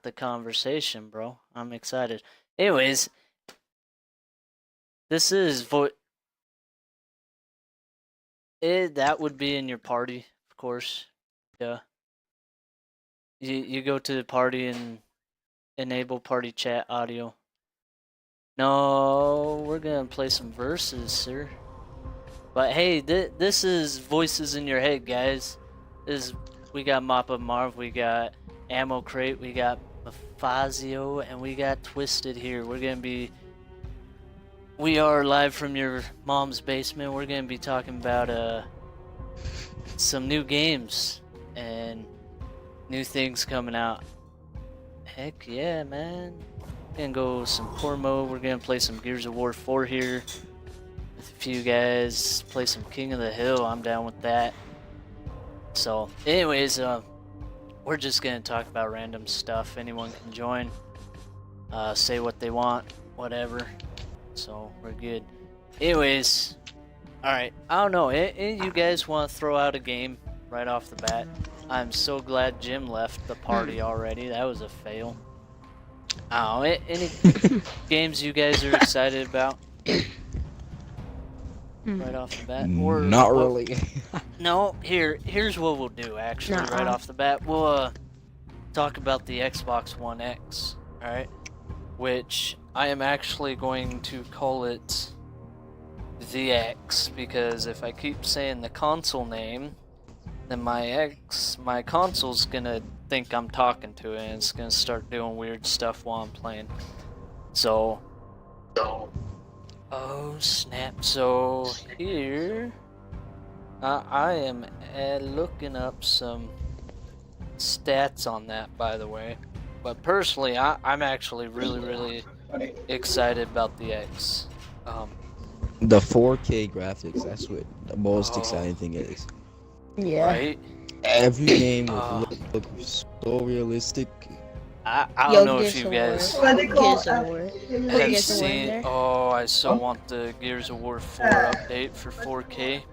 the conversation, bro. I'm excited. Anyways, this is that would be in your party, of course. Yeah. You go to the party and enable party chat audio. No, we're gonna play some verses, sir. But hey, this is voices in your head, guys. We got Mappa Marv, we got Ammo Crate, we got Fazio, and we got Twisted here. We are live from your mom's basement. We're gonna be talking about some new games and new things coming out. Heck yeah, man. We're gonna go some core mode. We're gonna play some Gears of War 4 here with a few guys. Play some King of the Hill. I'm down with that. So, anyways, we're just gonna talk about random stuff. Anyone can join, say what they want, whatever. So we're good. Anyways, all right. I don't know. Any of you guys want to throw out a game right off the bat? I'm so glad Jim left the party already. That was a fail. I don't know. Any games you guys are excited about? Right off the bat? Or not really. No, here's what we'll do actually right off the bat. We'll talk about the Xbox One X, alright? Which I am actually going to call it the X, because if I keep saying the console name, then my console's gonna think I'm talking to it and it's gonna start doing weird stuff while I'm playing. So oh snap. So here I am looking up some stats on that, by the way. But personally, I'm actually really excited about the X. The 4K graphics, that's what the most exciting thing is. Yeah. Right? Every game would look so realistic. I don't know if you guys Gears of War. have seen. Oh, I so want the Gears of War 4 update for 4K.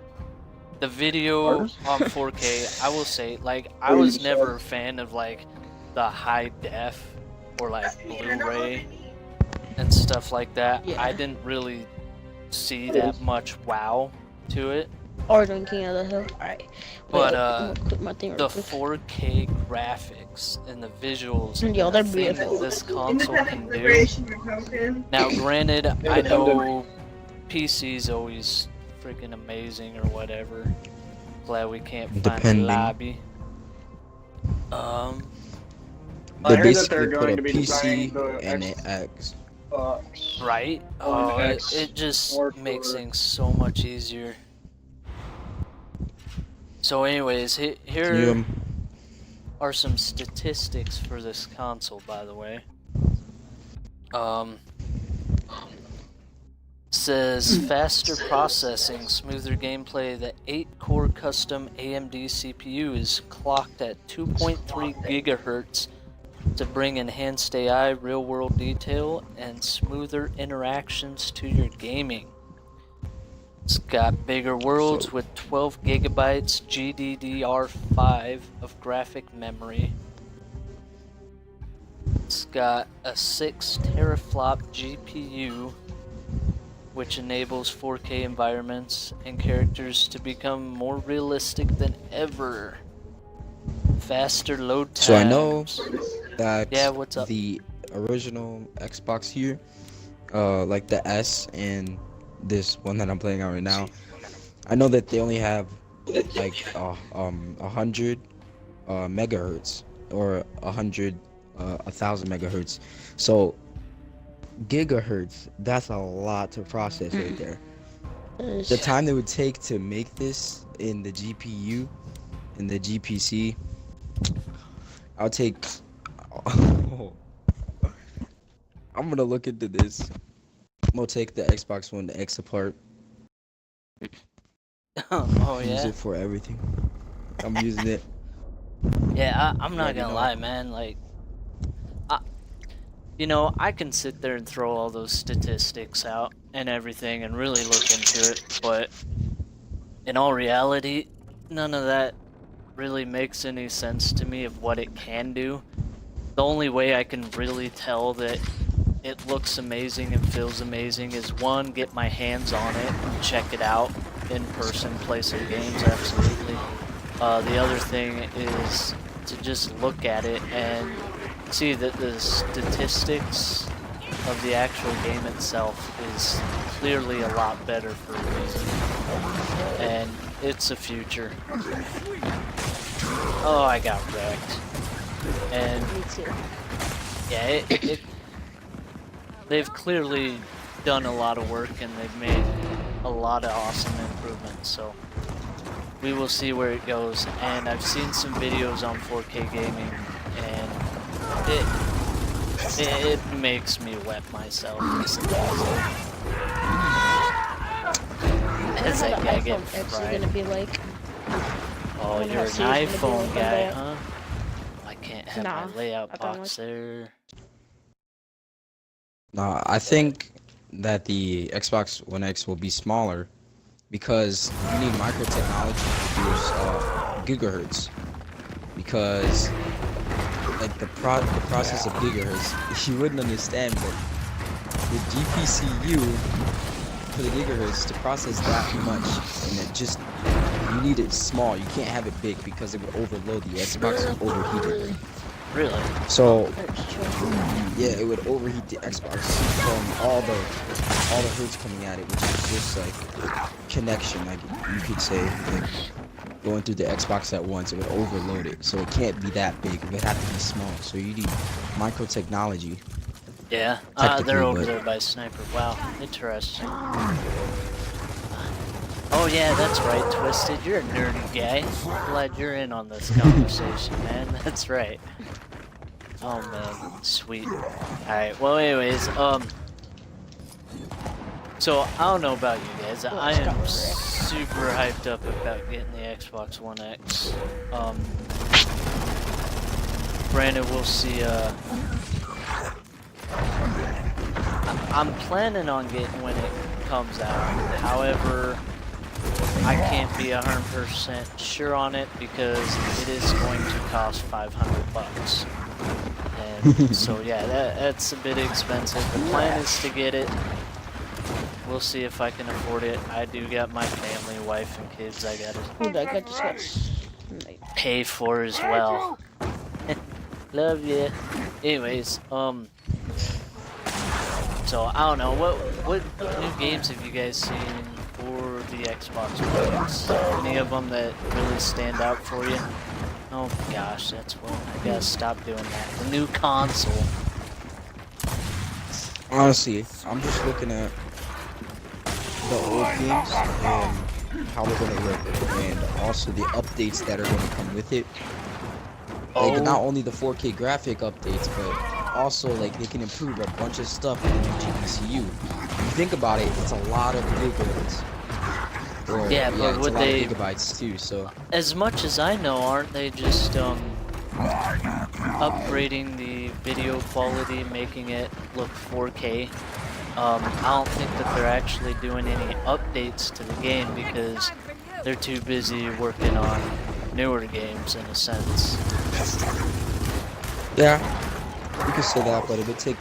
The video on 4K, I will say, like, I was never a fan of like the high def or like Blu-ray and stuff like that. Yeah. I didn't really see that much wow to it. Or doing King of the Hill. Alright. But the 4K graphics and the visuals and Yo, they're the thing beautiful. that this console can do. Now, granted, I know PC's always freaking amazing or whatever. Glad we can't find a Depending. lobby. They basically put a PC and an X. Right? Oh, it just makes things so much easier. So anyways, here are some statistics for this console, by the way. Says faster processing, smoother gameplay. The 8-core custom AMD CPU is clocked at 2.3 gigahertz to bring enhanced AI, real-world detail, and smoother interactions to your gaming. It's got bigger worlds with 12 gigabytes GDDR5 of graphic memory. It's got a 6 teraflop GPU, which enables 4K environments and characters to become more realistic than ever. Faster load times. So I know that what's up? the original Xbox here, like the S and this one that I'm playing on right now, I know that they only have like 100 megahertz or 1,000 megahertz. So gigahertz, that's a lot to process right there. The time that would take to make this in the GPU, in the GPC, I'll take. I'm gonna look into this. I'm gonna take the Xbox One X apart. Oh Use yeah. it for everything. I'm using it. Yeah, I'm not Let me gonna know. lie, man. Like, I can sit there and throw all those statistics out and everything and really look into it, but in all reality, none of that really makes any sense to me of what it can do. The only way I can really tell that it looks amazing and feels amazing is one, get my hands on it and check it out in person, play some games, absolutely. The other thing is to just look at it and see that the statistics of the actual game itself is clearly a lot better for a reason. And it's a future. Oh, I got wrecked. And Me too. yeah, they've clearly done a lot of work and they've made a lot of awesome improvements, so we will see where it goes. And I've seen some videos on 4K gaming and it makes me wet myself. As that guy get fried. Gonna be like, Oh, you're an iPhone guy, huh? I can't have Nah, my layout I don't box there. No, I think that the Xbox One X will be smaller because you need micro technology to produce gigahertz. Because like the process of gigahertz, you wouldn't understand, but the GPCU for the gigahertz to process that much, and it just you need it small. You can't have it big because it would overload the Xbox and overheat it. Really? So yeah, it would overheat the Xbox from all the hertz coming at it, which is just like connection, like you could say, like going through the Xbox at once. It would overload it, so it can't be that big. It would have to be small. So you need micro technology. Yeah, they're over there by Sniper. Wow, interesting. Oh yeah, that's right, Twisted. You're a nerdy guy. I'm glad you're in on this conversation, man. That's right. Oh man, sweet. Alright, well anyways, so I don't know about you guys. I am super hyped up about getting the Xbox One X. Granted, we'll see, I'm planning on getting when it comes out. However, I can't be 100% sure on it because it is going to cost $500. And so yeah, that's a bit expensive. The plan is to get it. We'll see if I can afford it. I do got my family, wife, and kids I gotta pay for as well. Love ya. Anyways, so I don't know, what new games have you guys seen for the Xbox One X? Any of them that really stand out for you? Oh gosh, that's what I gotta stop doing that. The new console. Honestly, I'm just looking at the old games and how they're gonna look, and also the updates that are gonna come with it. Like not only the 4K graphic updates, but also like they can improve a bunch of stuff in the new GPCU. If you think about it, it's a lot of gigabytes. Or, yeah, but it's would a lot they? of gigabytes too. So as much as I know, aren't they just upgrading the video quality, making it look 4K? I don't think that they're actually doing any updates to the game because they're too busy working on newer games in a sense. yeah, you could say that, but it would take.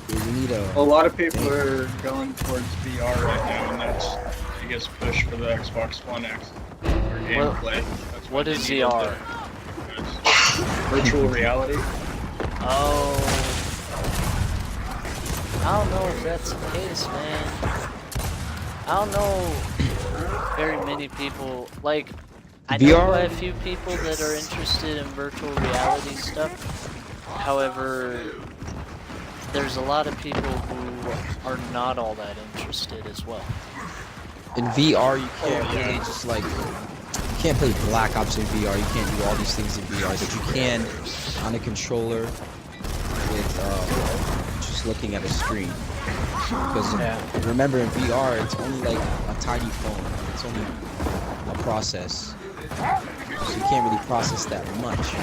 You need A lot of people are going towards VR right now, and that's the biggest push for the Xbox One X for gameplay. That's what is VR? Virtual reality. Oh, I don't know if that's the case, man. I don't know very many people, like, I know quite a few people that are interested in virtual reality stuff. However, there's a lot of people who are not all that interested as well. In VR, you can't really just like, you can't play Black Ops in VR. You can't do all these things in VR that you can on a controller with just looking at a screen. Because remember, in VR, it's only like a tiny phone. It's only a process. So you can't really process that much.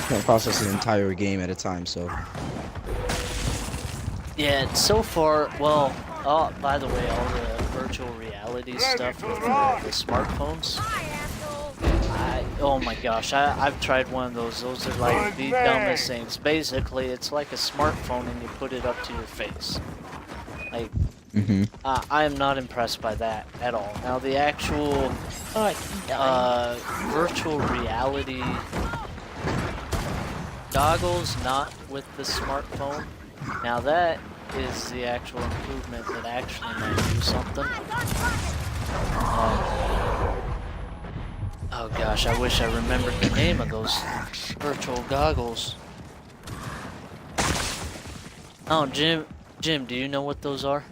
You can't process an entire game at a time, so. Yeah, so far, well, by the way, all the virtual reality stuff with the smartphones, Oh my gosh, I've tried one of those. Those are like the dumbest things. Basically, it's like a smartphone and you put it up to your face. Like, I am not impressed by that at all. Now, the actual virtual reality goggles, not with the smartphone. Now, that is the actual improvement that actually might do something. Oh gosh, I wish I remembered the name of those virtual goggles. Oh, Jim, do you know what those are?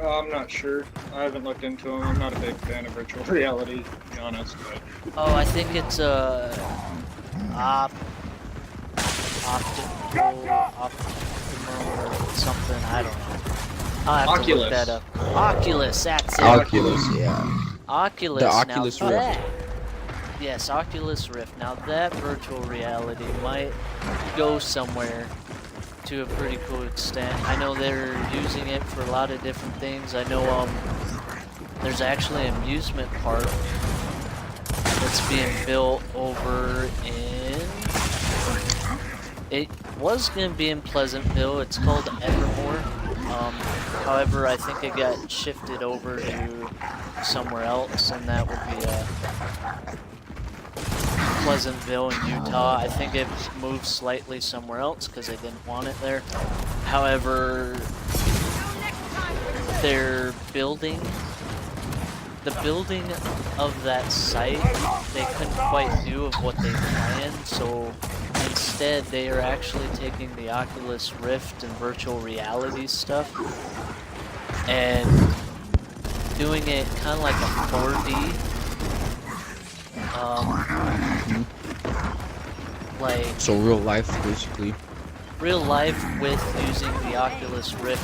I'm not sure. I haven't looked into them. I'm not a big fan of virtual reality, to be honest. But Oh, I think it's optimal or something. I don't know. I'll have to look that up. Oculus, that's it. Oculus, yeah. Oculus. The Oculus now Rift. Yes, Oculus Rift. Now that virtual reality might go somewhere to a pretty cool extent. I know they're using it for a lot of different things. I know there's actually an amusement park that's being built over in... It was going to be in Pleasantville. It's called Evermore. However, I think it got shifted over to somewhere else, and that would be Pleasantville in Utah. I think it moved slightly somewhere else because they didn't want it there. However, their building, the building of that site, they couldn't quite do of what they planned, so instead they are actually taking the Oculus Rift and virtual reality stuff and doing it kind of like a 4D, like So real life, basically. real life with using the Oculus Rift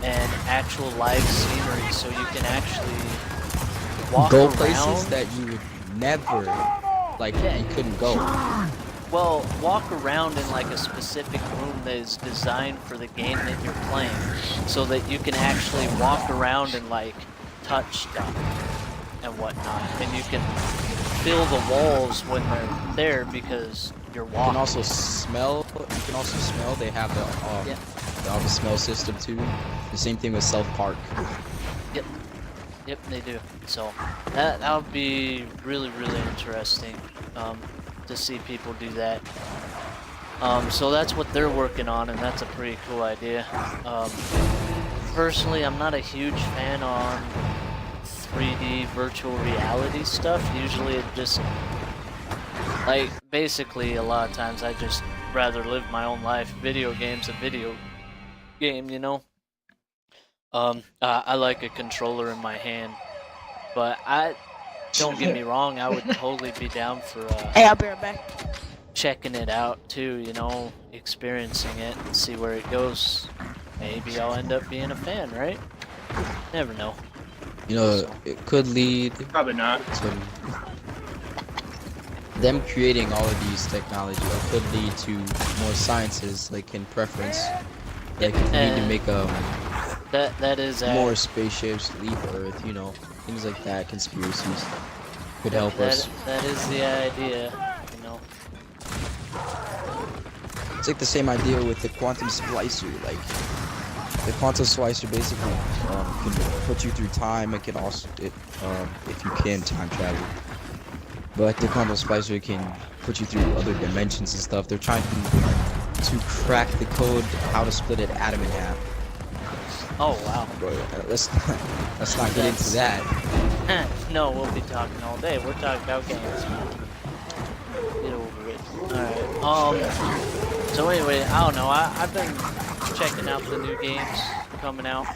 and actual live scenery, so you can actually walk Go around. places that you would never, like, you couldn't go. Well, walk around in like a specific room that is designed for the game that you're playing, so that you can actually walk around and like touch stuff and whatnot, and you can feel the walls when they're there because you're You walking. can also smell. They have the they have a smell system too. The same thing with South Park. Yep, they do. So that would be really interesting to see people do that. So that's what they're working on, and that's a pretty cool idea. Personally, I'm not a huge fan on 3D virtual reality stuff. Usually it just, like, basically a lot of times I just rather live my own life. Video game's a video game, you know? I like a controller in my hand, but don't get me wrong, I would totally be down for Hey, I'll be right back. checking it out too, you know, experiencing it and see where it goes. Maybe I'll end up being a fan, right? Never know. You know, it could lead probably not. to them creating all of these technology. It could lead to more sciences, like in preference. Like if we need to make that is more spaceships leave Earth, you know, things like that. Conspiracies could help us. That is the idea, you know. It's like the same idea with the quantum splicer. Like the quantum splicer basically can put you through time. It can also, if you can time travel. But like the quantum splicer can put you through other dimensions and stuff. They're trying to crack the code how to split an atom in half. Oh wow. But let's not get into that. No, we'll be talking all day. We're talking about games. Get over it. Alright. So anyway, I don't know. I've been checking out the new games coming out,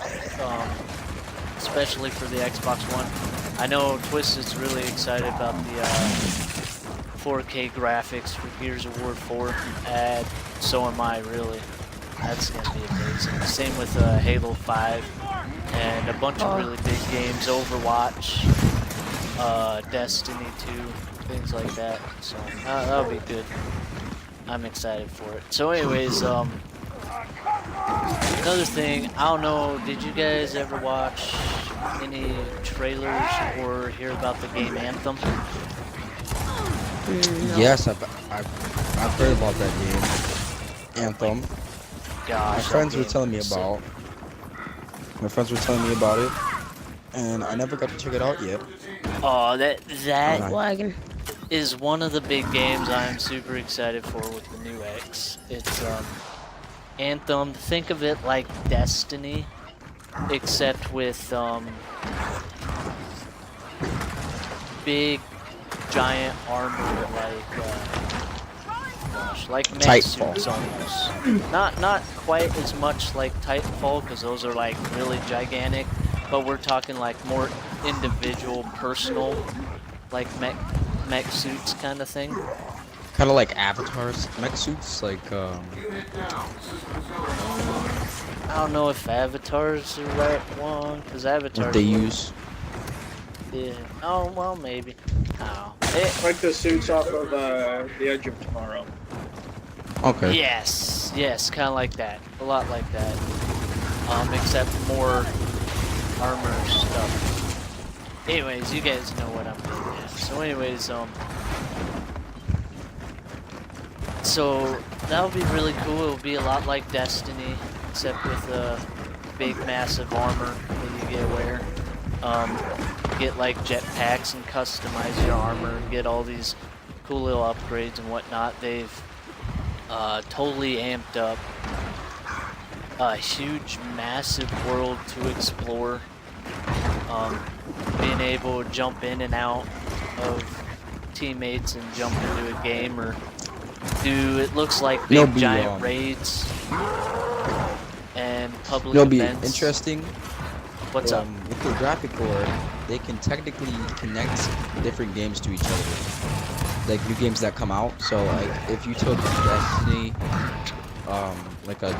especially for the Xbox One. I know Twisted's really excited about the 4K graphics for Gears of War 4, and so am I, really. That's gonna be amazing. Same with Halo 5 and a bunch of really big games, Overwatch, Destiny 2, things like that. So that'll be good. I'm excited for it. So anyways, another thing, I don't know, did you guys ever watch any trailers or hear about the game Anthem? No. Yes, I've heard about that game. Anthem. Gosh, My that friends were game telling me is sick. about. My friends were telling me about it, and I never got to check it out yet. Oh, that Nice. Lagging. is one of the big games I'm super excited for with the new X. It's Anthem. Think of it like Destiny, except with big giant armor like mech Titanfall. suits almost. Not quite as much like Titanfall because those are like really gigantic, but we're talking like more individual, personal, like mech suits kind of thing. Kind of like avatars, mech suits, like I don't know if Avatar's the right one because Avatar. what they use. Yeah. Oh well, maybe. Oh. Like the suits off of The Edge of Tomorrow. Okay. Yes, kind of like that. A lot like that. Except more armor stuff. Anyways, you guys know what I'm getting at. So anyways, so that would be really cool. It would be a lot like Destiny, except with big, massive armor that you get wear. Get like jetpacks and customize your armor and get all these cool little upgrades and whatnot. They've totally amped up a huge, massive world to explore. Being able to jump in and out of teammates and jump into a game or do it looks like big giant raids and public It'll be events. interesting. What's up? With the graphic board, they can technically connect different games to each other. Like new games that come out. So like if you took Destiny, like a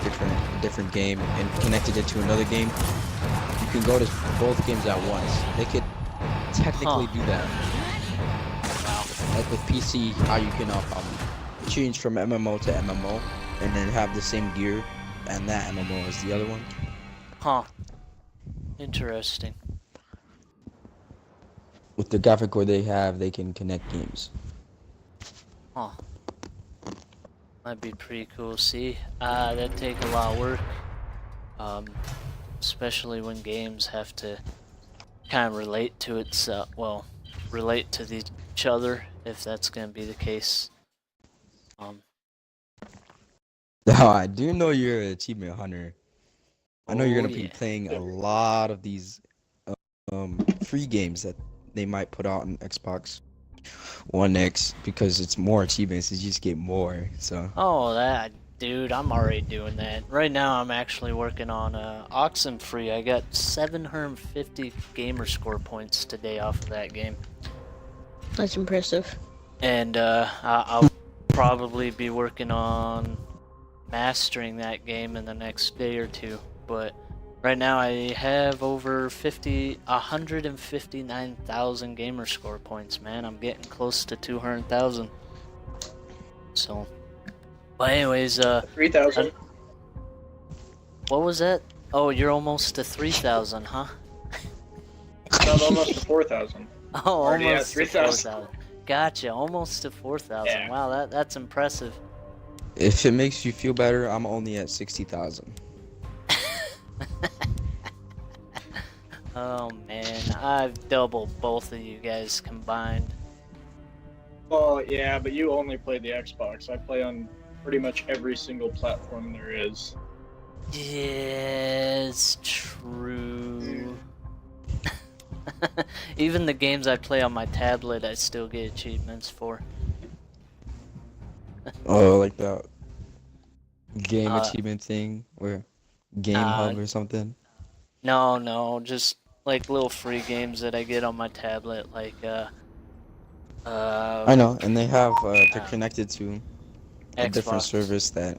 different game and connected it to another game, you can go to both games at once. They could technically do that. Like with PC, how you can change from MMO to MMO and then have the same gear and that MMO as the other one. Huh. Interesting. With the graphic board they have, they can connect games. Huh. Might be pretty cool. See, that'd take a lot of work. Especially when games have to kind of relate to itself. Well, relate to each other, if that's gonna be the case. Now, I do know you're an achievement hunter. I know you're gonna be yeah. playing a lot of these free games that they might put out on Xbox One X because it's more achievements. You just get more. So. Oh, that dude, I'm already doing that. Right now, I'm actually working on Oxenfree. I got 750 gamer score points today off of that game. That's impressive. And I'll probably be working on mastering that game in the next day or two. But right now I have over 159,000 gamer score points, man. I'm getting close to 200,000. So, but anyways, 3,000. what was that? Oh, you're almost to 3,000, huh? I'm almost to 4,000. Oh, Already at almost to 3,000. 4,000. Gotcha, almost to 4,000. Yeah. Wow, that's impressive. If it makes you feel better, I'm only at 60,000. Oh man, I've doubled both of you guys combined. Well, yeah, but you only play the Xbox. I play on pretty much every single platform there is. Yes, true. Even the games I play on my tablet, I still get achievements for. Oh, like that game achievement thing, or Game Hub or something. No, just like little free games that I get on my tablet, like I know, and they have they're connected to a different Xbox. service that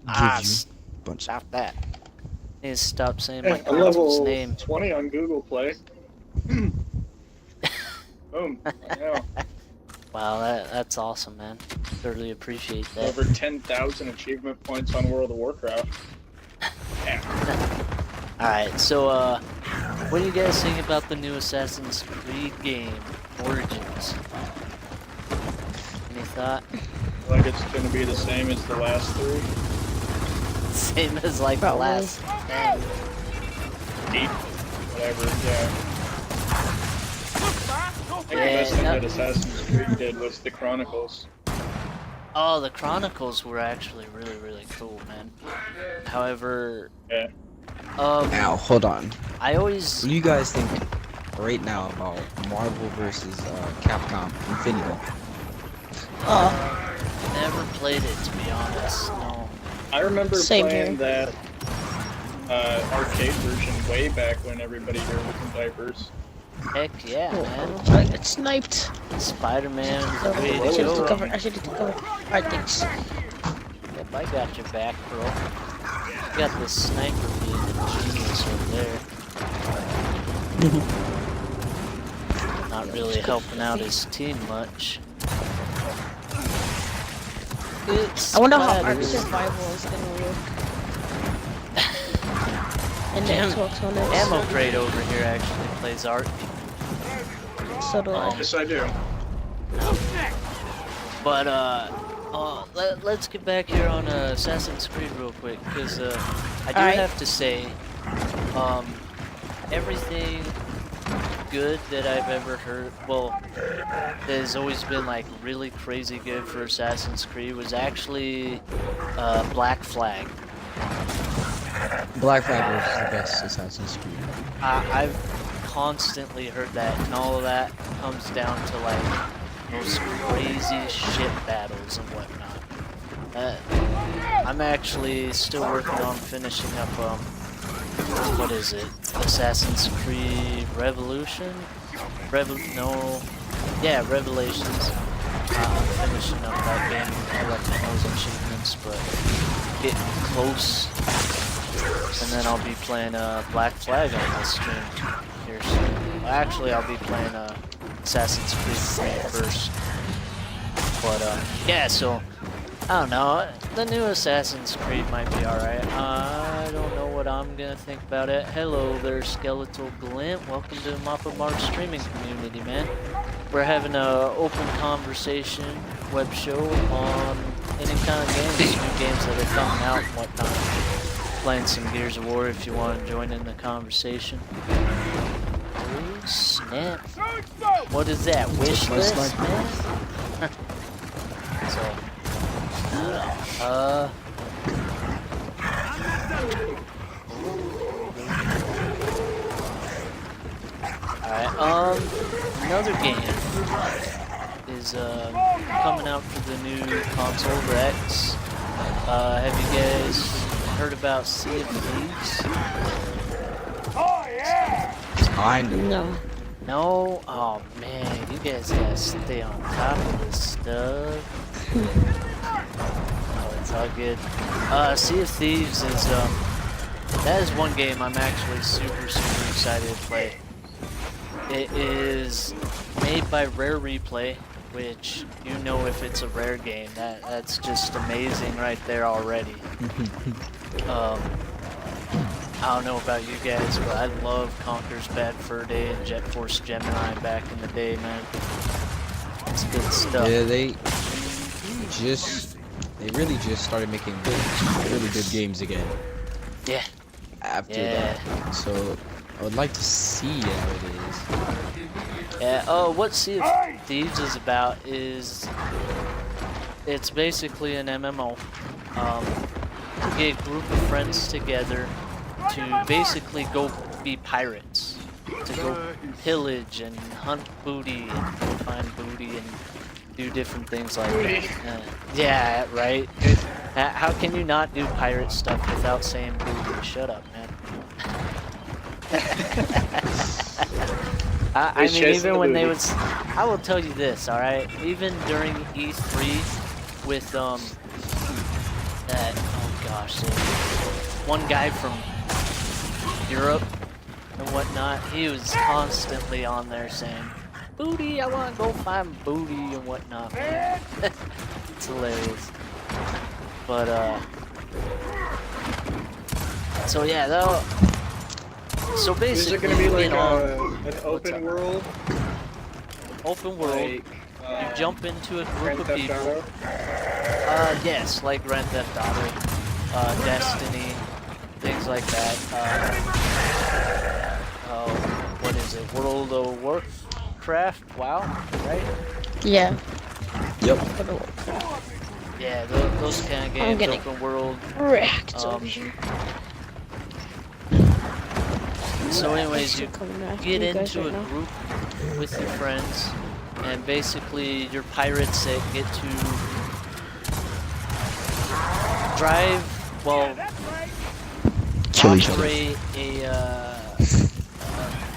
gives you a bunch. Stop that. I need to stop saying my Yeah, I'm console's level name. 20 on Google Play. Boom. I know. Wow, that's awesome, man. Certainly appreciate that. Over 10,000 achievement points on World of Warcraft. Yeah. Alright, so what do you guys think about the new Assassin's Creed game, Origins? thought. Like it's gonna be the same as the last 3. Same as like the Probably. last 10. Deep, whatever. Yeah. I think the best thing that Assassin's Creed did was the Chronicles. Oh, the Chronicles were actually really, really cool, man. However, Yeah. Now, hold on. I What always do you guys think right now about Marvel versus Capcom Infinity? never played it, to be honest. No. I remember Same playing here. that arcade version way back when everybody here was in diapers. Heck yeah, man. I get sniped. Spider-Man is the I way to should have go. took cover. I should have took cover. Alright, thanks. Yep, I got your back, bro. You got this sniper being a genius over there. Not really helping out his team much. It's I wonder how Spider. Ark Survival is gonna work. And the Damn. Xbox One X. Ammo Crate over here actually plays Ark. So do I. Yes, I do. But let's get back here on Assassin's Creed real quick, because I do Alright. have to say, everything good that I've ever heard, well, that has always been like really crazy good for Assassin's Creed was actually Black Flag. Black Flag was the best Assassin's Creed. I've constantly heard that, and all of that comes down to like those crazy ship battles and whatnot. I'm actually still working on finishing up, what is it? Assassin's Creed Revolution? Revelations. I'm finishing up that game. Collecting those achievements, but getting close. And then I'll be playing Black Flag on my stream here soon. Well, actually, I'll be playing Assassin's Creed 3 first. But yeah, so I don't know. The new Assassin's Creed might be alright. I don't know what I'm gonna think about it. Hello there, Skeletal Glint. Welcome to Mappa Mark streaming community, man. We're having a open conversation web show on any kind of games, new games that are coming out and whatnot. Playing some Gears of War if you want to join in the conversation. Oh, snap. What is that? Wish list, man? So, alright, another game is coming out for the new console, Rex. Have you guys heard about Sea of Thieves? Kinda. No. No? Oh man, you guys gotta stay on top of this stuff. Oh, it's all good. Sea of Thieves is, that is one game I'm actually super excited to play. It is made by Rare Replay, which, you know, if it's a Rare game, that's just amazing right there already. I don't know about you guys, but I love Conker's Bad Fur Day and Jet Force Gemini back in the day, man. It's good stuff. Yeah, they really just started making really good games again. Yeah. After Yeah. that, so I would like to see how it is. Yeah. Oh, what Sea of Thieves is about is it's basically an MMO. You get a group of friends together to basically go be pirates, to go pillage and hunt booty and go find booty and do different things like that. Yeah, right? How can you not do pirate stuff without saying booty? Shut up, man. I mean, even when they would... I will tell you this, alright? Even during E3 with, that... Oh gosh, one guy from Europe and whatnot, he was constantly on there saying, booty, I want to go find booty and whatnot, man. It's hilarious. But, so yeah, though. So basically, Is it gonna be like you know, an open world? open world. Like, You jump into a group Grand of Theft people. Auto? Yes, like Grand Theft Auto, Destiny, things like that. What is it? World of Warcraft? WoW, right? Yeah. Yep. Yeah, those kind of I'm games, getting open world. wrecked Um, over here. So anyways, you Coming after get you guys into right a now. group with your friends, and basically you're pirates that get to drive, well, operate a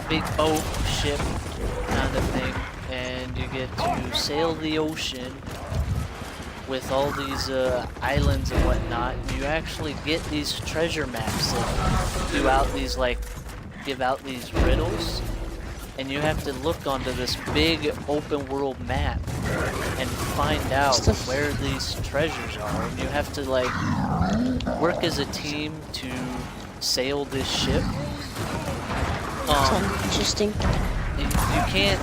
big boat, ship kind of thing, and you get to sail the ocean with all these islands and whatnot. You actually get these treasure maps that give out these riddles, and you have to look onto this big open world map and find out where these treasures are, and you have to like work as a team to sail this ship. Sounds interesting. You can't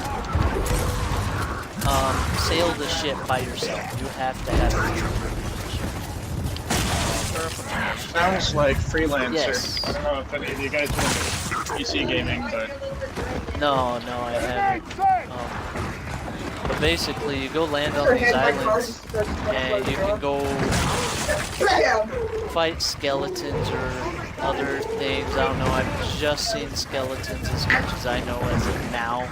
sail the ship by yourself. You have to have a team. Sounds like Freelancer. Yes. I don't know if any of you guys want PC gaming, but No, I haven't. But basically, you go land on these islands, and you can go fight skeletons or other things. I don't know. I've just seen skeletons as much as I know as of now.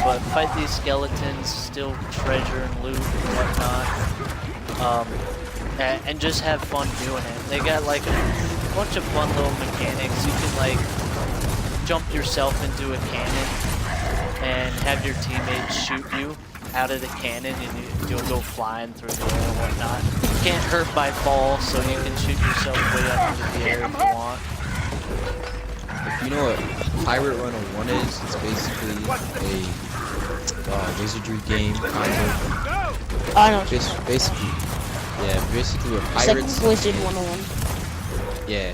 But fight these skeletons, steal treasure and loot and whatnot. And just have fun doing it. They got like a bunch of fun little mechanics. You can like jump yourself into a cannon and have your teammates shoot you out of the cannon, and you'll go flying through the air and whatnot. You can't hurt by fall, so you can shoot yourself way up into the air if you want. You know what Pirate Run 1 is? It's basically a wizardry game, kind of. I know. Basically, with It's pirates. like Wizard 101. Yeah,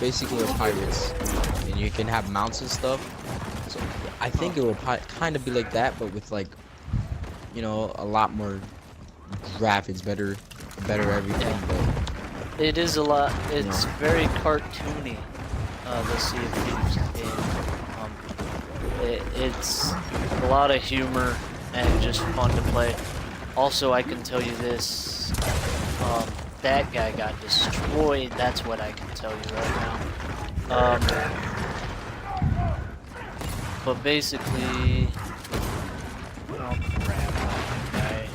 basically with pirates, and you can have mounts and stuff. So I think it will kind of be like that, but with like, you know, a lot more graphics, better everything. But It is a lot. It's very cartoony. The Sea of Thieves game. It's a lot of humor and just fun to play. Also, I can tell you this. That guy got destroyed. That's what I can tell you right now. But basically, oh crap, okay.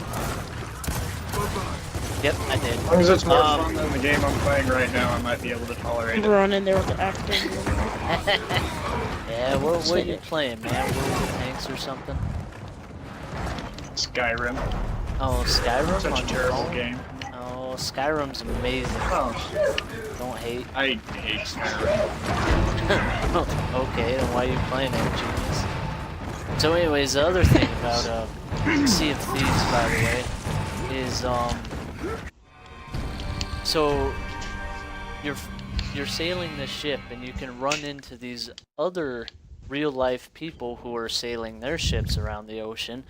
Yep, I did. as long as it's more fun than the game I'm playing right now, I might be able to tolerate it. Run in there with the actor. Yeah, what are you playing, man? World of Tanks or something? Skyrim. Oh, Skyrim? Such a on your terrible phone? game. Oh, Skyrim's amazing. Oh, Don't hate. I hate Skyrim. Okay, then why are you playing it, genius? So anyways, the other thing about Sea of Thieves, by the way, is so you're sailing the ship, and you can run into these other real life people who are sailing their ships around the ocean,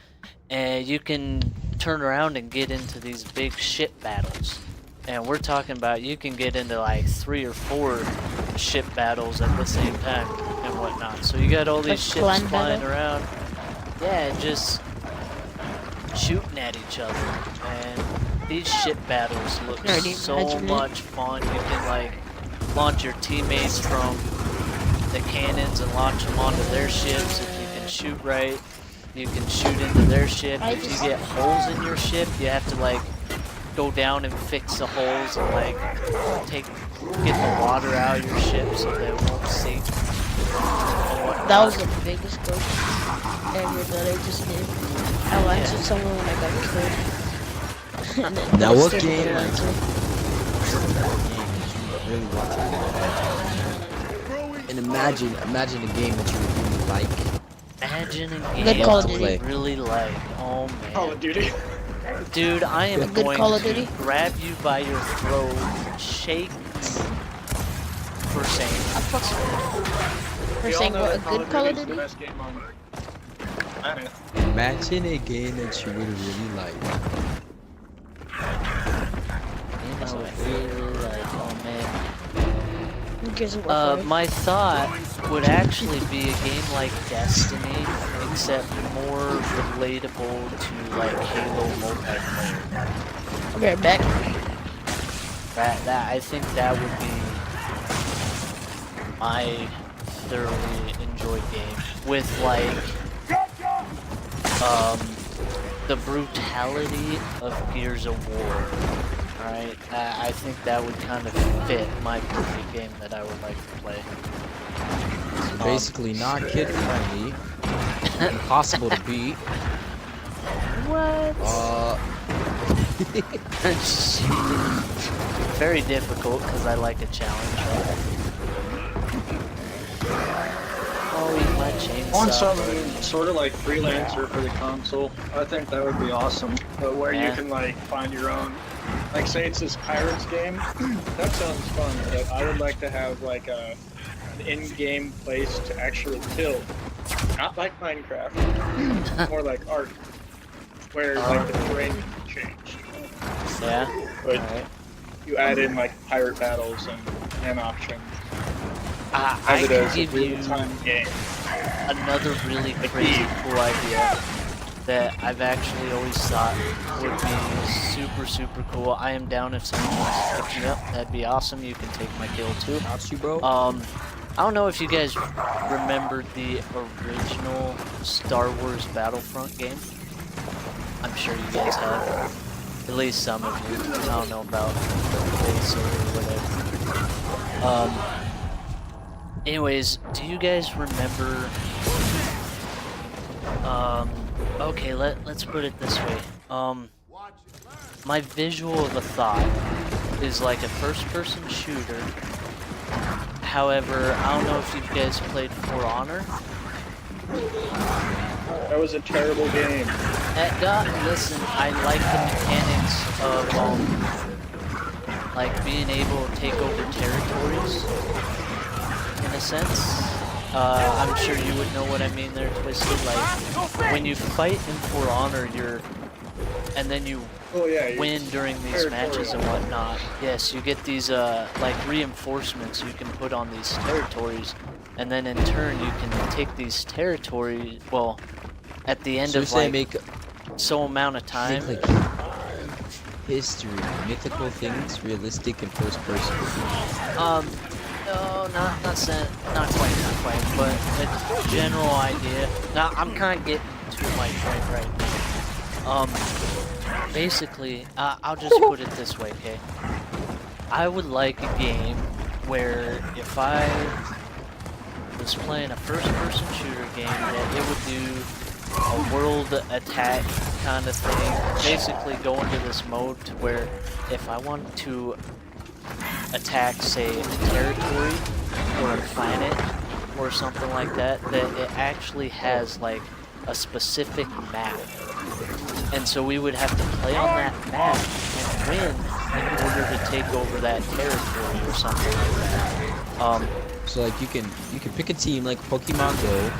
and you can turn around and get into these big ship battles. And we're talking about you can get into like 3 or 4 ship battles at the same time and whatnot. So you got all these ships clan flying battle? around, yeah, and just shooting at each other. And these ship battles look Already so imagine it. much fun. You can like launch your teammates from the cannons and launch them onto their ships. If you can shoot right, you can shoot into their ship. If you get holes in your ship, you have to like go down and fix the holes and like get the water out of your ship so they won't sink. That was the biggest question ever that I just did. I answered someone when I got killed. And then Now I what still game? didn't answer. really want to. And imagine a game that you would really like. Imagine a Good game Call of that Duty. we really like. Oh Call man. of Duty. Dude, I am Good going Call of to Duty? grab you by your throat, shake for saying For We all saying know what, a that good Call of Duty's the Duty? best game on the planet. Imagine a game that you would really like. Game I would really like. Oh man. Gears of War 5. My thought would actually be a game like Destiny, except more relatable to like Halo multiplayer. I'll be right back. That I think that would be my thoroughly enjoyed game with like the brutality of Gears of War. Alright, I think that would kind of fit my perfect game that I would like to play. Basically not kid friendly. Impossible to beat. What? Very difficult because I like a challenge. Oh, eat my chainsaw. On something sort of like freelancer for the console, I think that would be awesome. But where you can like find your own, like say it's this Pirates game, that sounds fun. But I would like to have like an in-game place to actually kill, not like Minecraft, more like Ark, where like the terrain can change. Yeah. But Alright. you add in like pirate battles and options. I As it can is give a you real-time game. another really crazy cool idea that I've actually always thought would be super cool. I am down if someone wants to pick me up. That'd be awesome. You can take my kill too. Got you, bro. I don't know if you guys remembered the original Star Wars Battlefront game. I'm sure you guys have. At least some of you. I don't know about base or whatever. Anyways, do you guys remember? Okay, let's put it this way. My visual of a thought is like a first-person shooter. However, I don't know if you guys played For Honor. That was a terrible game. Listen, I like the mechanics of like being able to take over territories. In a sense, I'm sure you would know what I mean there, Twisted. Like when you fight in For Honor, and then you win during these matches and whatnot. Yes, you get these like reinforcements you can put on these territories, and then in turn you can take these territories. Well, at the end of like so amount of time. Like history, mythical things, realistic and first person. No, not quite, but a general idea. Now, I'm kind of getting to my point right now. Basically, I'll just put it this way, okay? I would like a game where if I was playing a first-person shooter game, that it would do a world attack kind of thing. Basically, go into this mode to where if I want to attack, say, a territory or a planet or something like that, that it actually has like a specific map. And so we would have to play on that map and win in order to take over that territory or something like that. So like you can pick a team like Pokemon Go,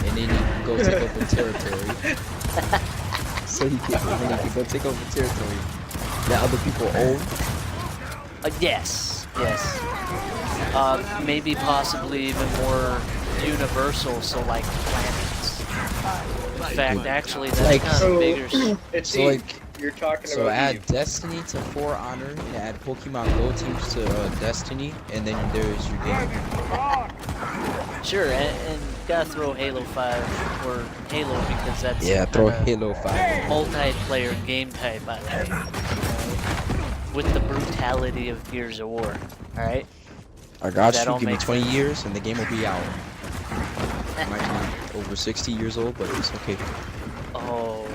and then you can go take over territory. So you can go take over territory that other people own. Yes. Maybe possibly even more universal, so like planets. In fact, actually, that's Like, kind of bigger. It's So like, you're talking so about add Eve. Destiny to For Honor, and add Pokemon Go teams to Destiny, and then there's your game. Sure, and gotta throw Halo 5 or Halo because that's Throw kinda Halo 5. multiplayer game type, I think. With the brutality of Gears of War. Alright? I got That you. all Give me makes 20 years, and the game will be out. I might be over 60 years old, but it's okay. Oh.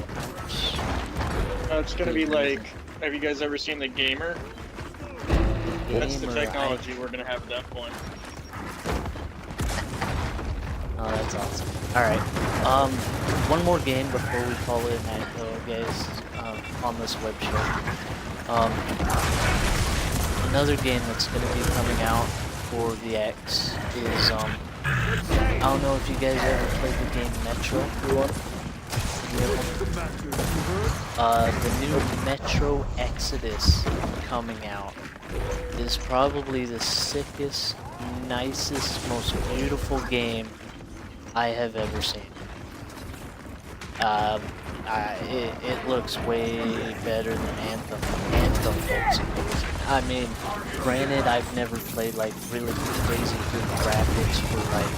It's gonna be like, have you guys ever seen the Gamer? That's the Gamer, technology we're gonna have at that point. Oh, that's awesome. Alright. One more game before we call it a night, though, guys, on this web show. Another game that's going to be coming out for the X is, I don't know if you guys ever played the game Metro. any of them. The new Metro Exodus coming out is probably the sickest, nicest, most beautiful game I have ever seen. It looks way better than Anthem. Anthem looks amazing. I mean, granted, I've never played like really crazy good graphics for like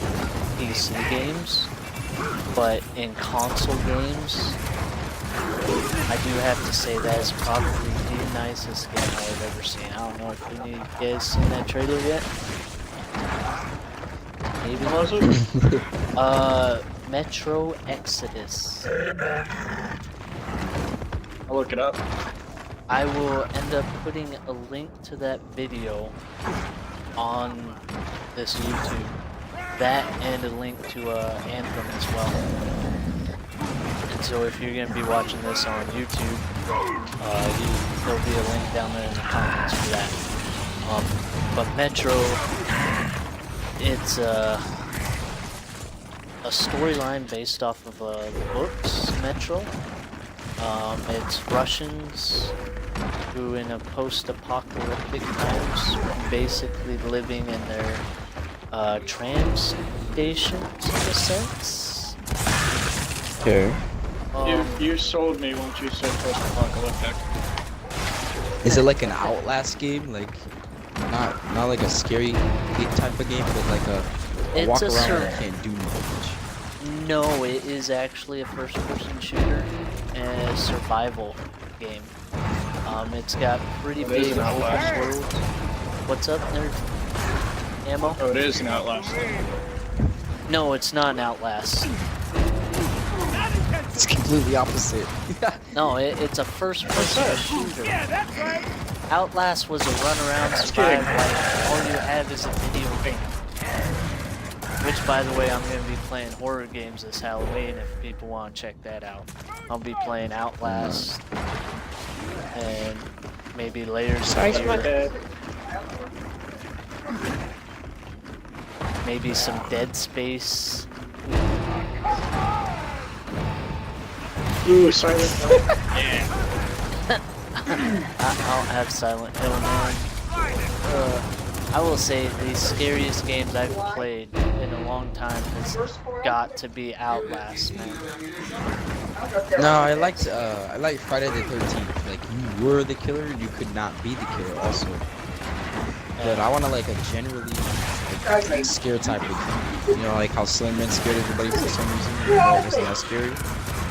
PC games, but in console games, I do have to say that is probably the nicest game I have ever seen. I don't know if any of you guys seen that trailer yet. Maybe. What was it? Metro Exodus. I'll look it up. I will end up putting a link to that video on this YouTube. That and a link to Anthem as well. And so if you're going to be watching this on YouTube, there'll be a link down there in the comments for that. But Metro, it's a storyline based off of the books, Metro. It's Russians who in a post-apocalyptic times basically living in their tram stations in a sense. Okay. You sold me once you said post-apocalyptic. Is it like an Outlast game? Like, not like a scary type of game, but like a walk around and can't do much. No, it is actually a first-person shooter and a survival game. It's got pretty big open world. What's up there? Ammo? Oh, it is an Outlast. No, it's not an Outlast. It's completely opposite. No, it's a first-person shooter. Outlast was a run-around survive, like all you have is a video game. Which, by the way, I'm going to be playing horror games this Halloween if people want to check that out. I'll be playing Outlast and maybe later maybe some Dead Space. Ooh, Silent Hill. Yeah. I don't have Silent Hill, man. I will say the scariest games I've played in a long time has got to be Outlast, man. No, I liked Friday the 13th. Like, you were the killer, you could not be the killer also. But I want to like a generally like, scare type of game. You know, like how Slenderman scared everybody for some reason. You know, it wasn't that scary.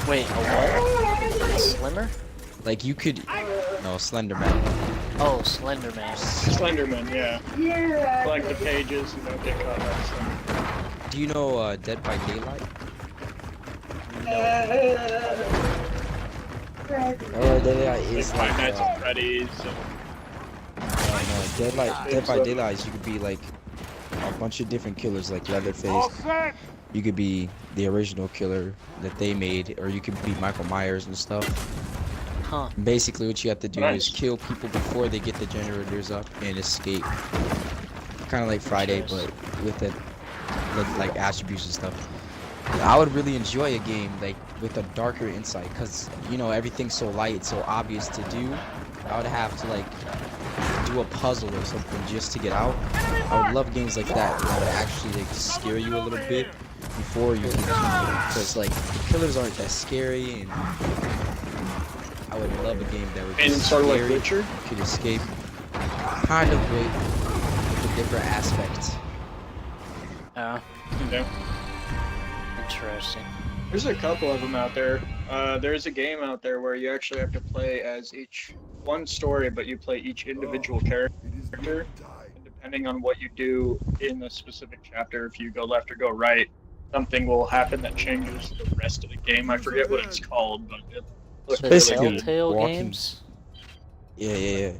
Wait, a what? A Slimmer? Like you could, no, Slenderman. Oh, Slenderman. Slenderman, yeah. Like the pages, you know, get caught up. So. Do you know Dead by Daylight? Oh, Daylight is Five like Nights at Freddy's. no, Dead by Daylight. You could be like a bunch of different killers, like Leatherface. You could be the original killer that they made, or you could be Michael Myers and stuff. Huh. Basically, what you have to do Nice. is kill people before they get the generators up and escape. Kind of like Friday, but with it, with like attributes and stuff. I would really enjoy a game like with a darker insight, cause you know everything's so light, so obvious to do. I would have to like do a puzzle or something just to get out. I would love games like that would actually like scare you a little bit before you get to them, because like the killers aren't that scary, and I would love a game that would be And sort of like scary, Witcher? you could escape. Kind of with a different aspect. Yeah. Yeah. Interesting. There's a couple of them out there. There's a game out there where you actually have to play as one story, but you play each individual character. And depending on what you do in a specific chapter, if you go left or go right, something will happen that changes the rest of the game. I forget what it's called, but it looks The Basically, really good. Telltale walking- games? Yeah.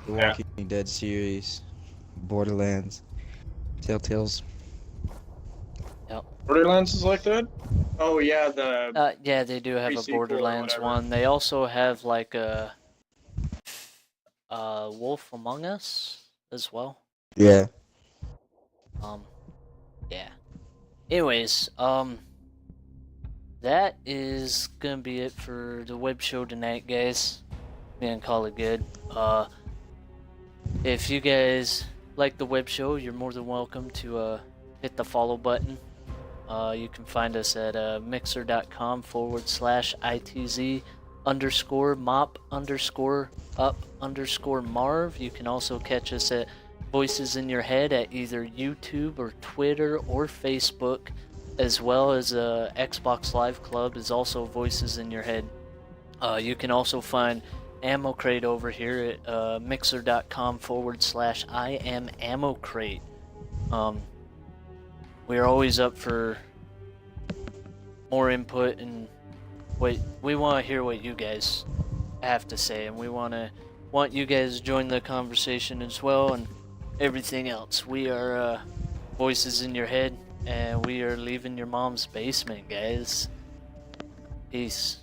The Walking Dead series, Borderlands, Telltales. Borderlands is like that? Oh yeah, the Yeah, they do have a Pre-sequel or Borderlands whatever. one. They also have like a Wolf Among Us as well. Yeah. Yeah. Anyways, that is gonna be it for the web show tonight, guys. We're gonna call it good. If you guys like the web show, you're more than welcome to hit the follow button. You can find us at mixer.com/ITZ_mop_up_Marv. You can also catch us at Voices in Your Head at either YouTube or Twitter or Facebook, as well as Xbox Live Club is also Voices in Your Head. You can also find Ammo Crate over here at mixer.com/IamAmmoCrate. We're always up for more input, and we want to hear what you guys have to say, and we want you guys to join the conversation as well, and everything else. We are Voices in Your Head, and we are leaving your mom's basement, guys. Peace.